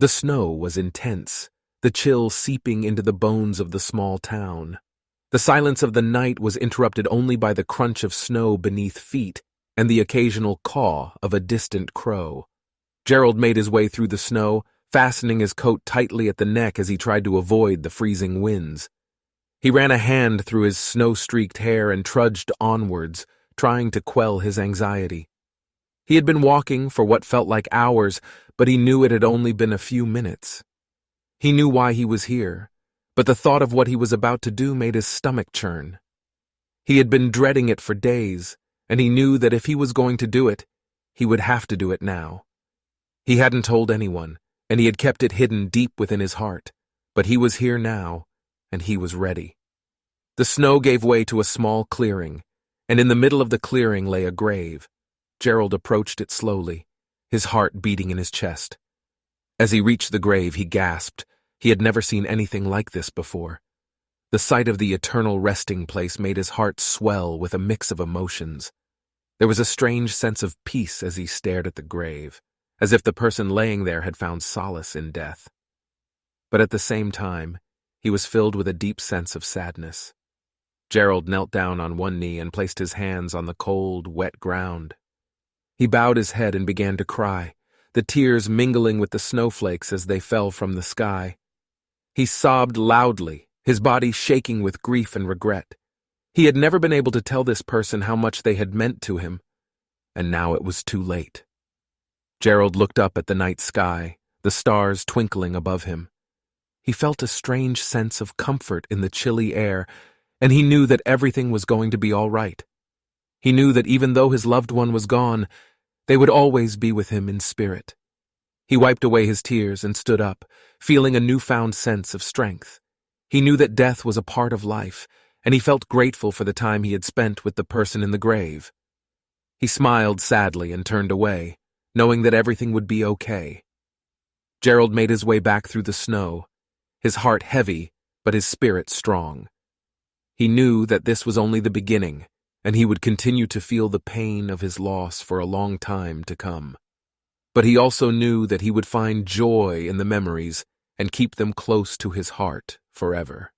The snow was intense, the chill seeping into the bones of the small town. The silence of the night was interrupted only by the crunch of snow beneath feet and the occasional caw of a distant crow. Gerald made his way through the snow, fastening his coat tightly at the neck as he tried to avoid the freezing winds. He ran a hand through his snow-streaked hair and trudged onwards, trying to quell his anxiety. He had been walking for what felt like hours, but he knew it had only been a few minutes. He knew why he was here, but the thought of what he was about to do made his stomach churn. He had been dreading it for days, and he knew that if he was going to do it, he would have to do it now. He hadn't told anyone, and he had kept it hidden deep within his heart, but he was here now, and he was ready. The snow gave way to a small clearing, and in the middle of the clearing lay a grave. Gerald approached it slowly, his heart beating in his chest. As he reached the grave, he gasped. He had never seen anything like this before. The sight of the eternal resting place made his heart swell with a mix of emotions. There was a strange sense of peace as he stared at the grave, as if the person laying there had found solace in death. But at the same time, he was filled with a deep sense of sadness. Gerald knelt down on one knee and placed his hands on the cold, wet ground. He bowed his head and began to cry, the tears mingling with the snowflakes as they fell from the sky. He sobbed loudly, his body shaking with grief and regret. He had never been able to tell this person how much they had meant to him, and now it was too late. Gerald looked up at the night sky, the stars twinkling above him. He felt a strange sense of comfort in the chilly air, and he knew that everything was going to be all right. He knew that even though his loved one was gone, they would always be with him in spirit. He wiped away his tears and stood up, feeling a newfound sense of strength. He knew that death was a part of life, and he felt grateful for the time he had spent with the person in the grave. He smiled sadly and turned away, knowing that everything would be okay. Gerald made his way back through the snow, his heart heavy, but his spirit strong. He knew that this was only the beginning, and he would continue to feel the pain of his loss for a long time to come. But he also knew that he would find joy in the memories and keep them close to his heart forever.